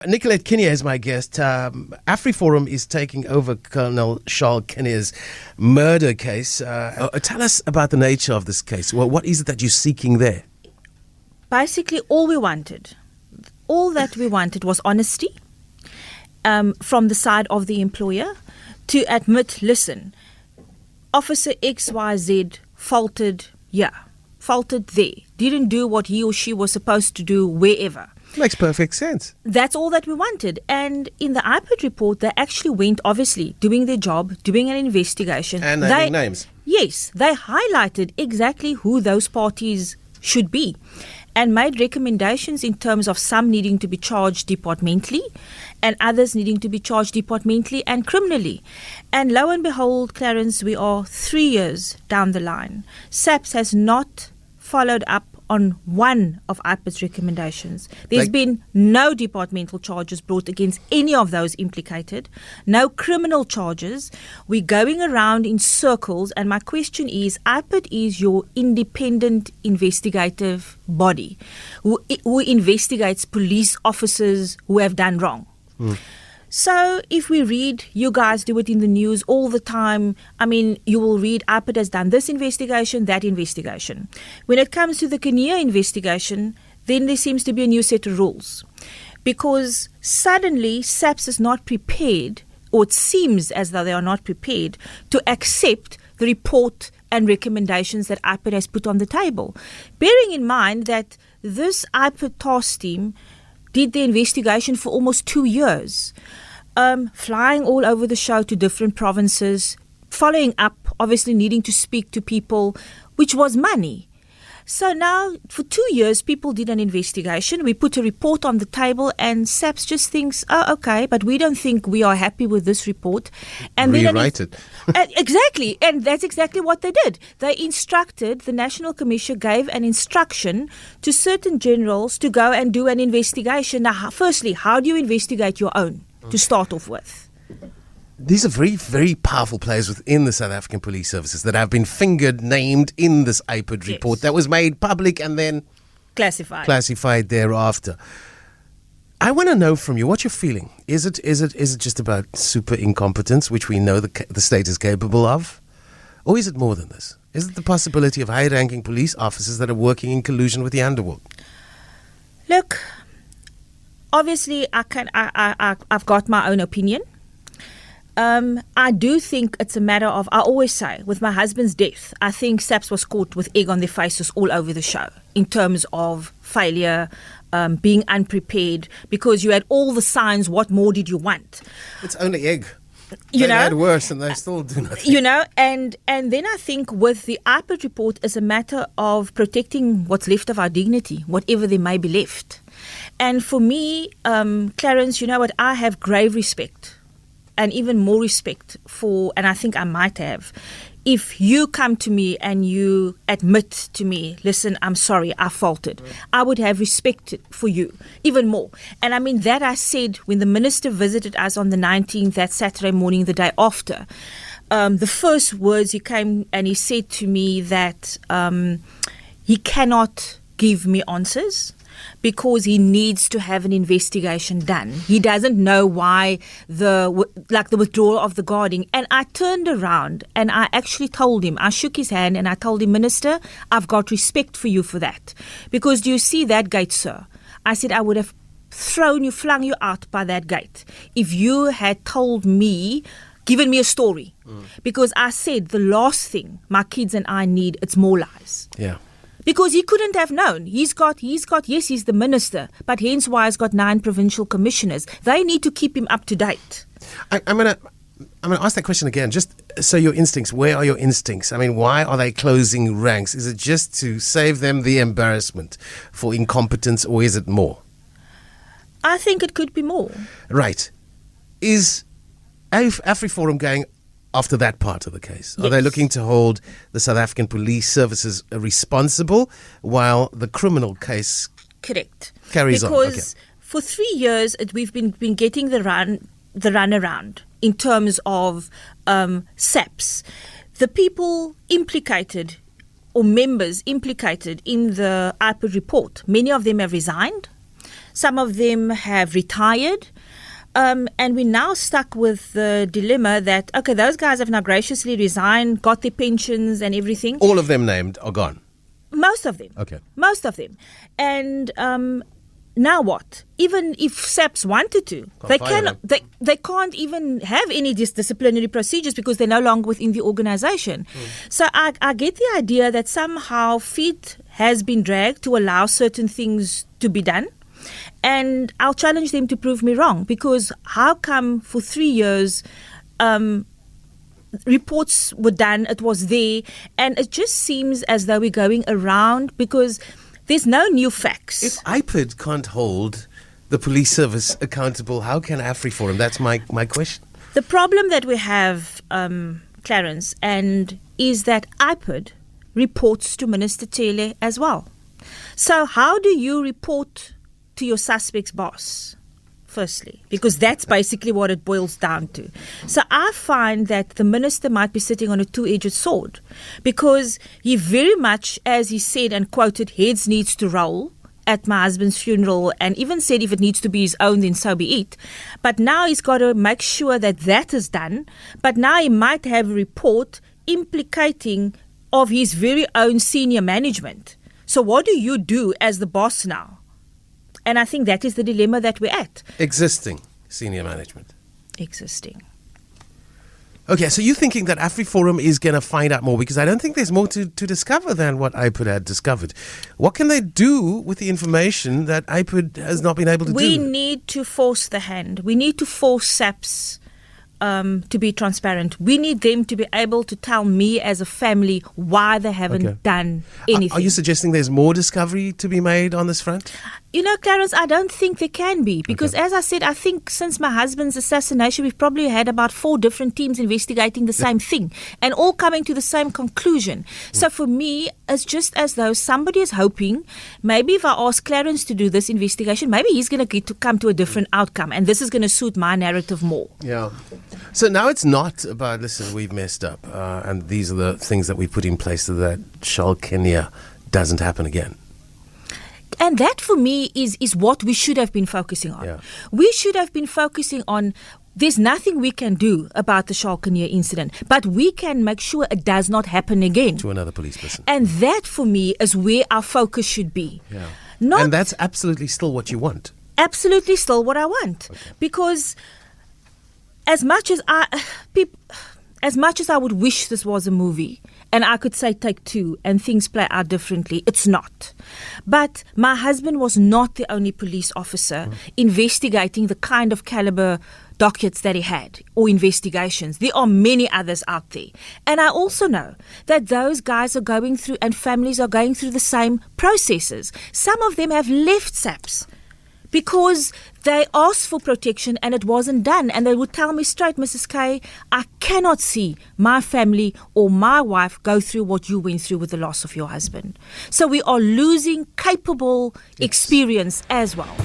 Nicolette Kinnear is my guest. AfriForum is taking over Colonel Charl Kinnear's murder case. Tell us about the nature of this case. Well, what is it that you're seeking there? Basically, all that we wanted was honesty from the side of the employer to admit, listen, Officer XYZ faulted here, faulted there, didn't do what he or she was supposed to do wherever. Makes perfect sense. That's all that we wanted. And in the IPID report, they actually went, obviously, doing their job, doing an investigation. And naming names. Yes, they highlighted exactly who those parties should be and made recommendations in terms of some needing to be charged departmentally and others needing to be charged departmentally and criminally. And lo and behold, Clarence, we are 3 years down the line. SAPS has not followed up on one of IPID's recommendations. There's been no departmental charges brought against any of those implicated, no criminal charges. We're going around in circles, and my question is, IPID is your independent investigative body who investigates police officers who have done wrong. So if we read, you guys do it in the news all the time. I mean, you will read IPID has done this investigation, that investigation. When it comes to the Kinnear investigation, then there seems to be a new set of rules. Because suddenly SAPS is not prepared, or it seems as though they are not prepared, to accept the report and recommendations that IPID has put on the table. Bearing in mind that this IPID task team did the investigation for almost 2 years, flying all over the show to different provinces, following up, obviously needing to speak to people, which was money. So now, for 2 years, people did an investigation. We put a report on the table, and SAPS just thinks, oh, okay, but we don't think we are happy with this report. And rewrite it. Exactly, and that's exactly what they did. They instructed, the National Commission gave an instruction to certain generals to go and do an investigation. Now, firstly, how do you investigate your own, to start off with? These are very, very powerful players within the South African Police Services that have been fingered, named in this IPID report that was made public and then classified thereafter. I want to know from you what you're feeling. Is it just about super incompetence, which we know the state is capable of, or is it more than this? Is it the possibility of high-ranking police officers that are working in collusion with the underworld? Look, obviously, I've got my own opinion. I do think it's a matter of, I always say, with my husband's death, I think SAPS was caught with egg on their faces all over the show in terms of failure, being unprepared, because you had all the signs. What more did you want? It's only egg. They've had worse and they still do nothing. And then I think with the IPID report, it's a matter of protecting what's left of our dignity, whatever there may be left. And for me, Clarence, you know what, I have grave respect and even more respect for, and I think I might have, if you come to me and you admit to me, listen, I'm sorry, I faulted. I would have respect for you even more. And I mean, that I said when the minister visited us on the 19th, that Saturday morning, the day after, the first words he came and he said to me that he cannot give me answers because he needs to have an investigation done. He doesn't know why the withdrawal of the guarding. And I turned around and I actually told him, I shook his hand and I told him, Minister, I've got respect for you for that. Because do you see that gate, sir? I said, I would have flung you out by that gate if you had told me, given me a story. Because I said the last thing my kids and I need, it's more lies. Yeah. Because he couldn't have known. He's got, yes, he's the minister, but hence why he's got 9 provincial commissioners. They need to keep him up to date. I'm gonna ask that question again. Just so your instincts, where are your instincts? I mean, why are they closing ranks? Is it just to save them the embarrassment for incompetence, or is it more? I think it could be more. Right. Is AfriForum going after that part of the case? Yes. Are they looking to hold the South African Police Services responsible while the criminal case carries on? Because for 3 years we've been getting the run around in terms of SAPS. The people implicated or members implicated in the IPID report, many of them have resigned. Some of them have retired. And we're now stuck with the dilemma that, okay, those guys have now graciously resigned, got their pensions and everything. All of them named are gone? Most of them. Okay. Most of them. And now what? Even if SAPS wanted to, they can't even have any disciplinary procedures because they're no longer within the organization. So I get the idea that somehow feet has been dragged to allow certain things to be done. And I'll challenge them to prove me wrong, because how come for 3 years reports were done, it was there, and it just seems as though we're going around because there's no new facts. If IPID can't hold the police service accountable, how can AfriForum? That's my question. The problem that we have, Clarence, and is that IPID reports to Minister Cele as well. So how do you report to your suspect's boss, firstly? Because that's basically what it boils down to. So I find that the minister might be sitting on a two-edged sword, because he very much, as he said and quoted, heads needs to roll at my husband's funeral, and even said if it needs to be his own, then so be it. But now he's got to make sure that that is done. But now he might have a report implicating of his very own senior management. So what do you do as the boss now? And I think that is the dilemma that we're at. Existing senior management. Existing. Okay, so you're thinking that AfriForum is going to find out more, because I don't think there's more to discover than what IPID had discovered. What can they do with the information that IPID has not been able to do? We need to force the hand. We need to force SAPS to be transparent. We need them to be able to tell me as a family why they haven't done anything. Are you suggesting there's more discovery to be made on this front? You know, Clarence, I don't think there can be, because as I said, I think since my husband's assassination, we've probably had about 4 different teams investigating the same thing and all coming to the same conclusion. So for me, it's just as though somebody is hoping, maybe if I ask Clarence to do this investigation, maybe he's going to get to come to a different outcome, and this is going to suit my narrative more. Yeah. So now it's not about, listen, we've messed up, and these are the things that we put in place so that Charl Kinnear doesn't happen again. And that, for me, is what we should have been focusing on. Yeah. We should have been focusing on, there's nothing we can do about the Charl Kinnear incident, but we can make sure it does not happen again. To another police person. And that, for me, is where our focus should be. Yeah. And that's absolutely still what you want. Absolutely still what I want. Okay. Because as much as I would wish this was a movie, and I could say take 2 and things play out differently, it's not. But my husband was not the only police officer investigating the kind of caliber dockets that he had, or investigations. There are many others out there. And I also know that those guys are going through, and families are going through the same processes. Some of them have left SAPS because they asked for protection and it wasn't done. And they would tell me straight, Mrs. K, I cannot see my family or my wife go through what you went through with the loss of your husband. So we are losing capable experience as well.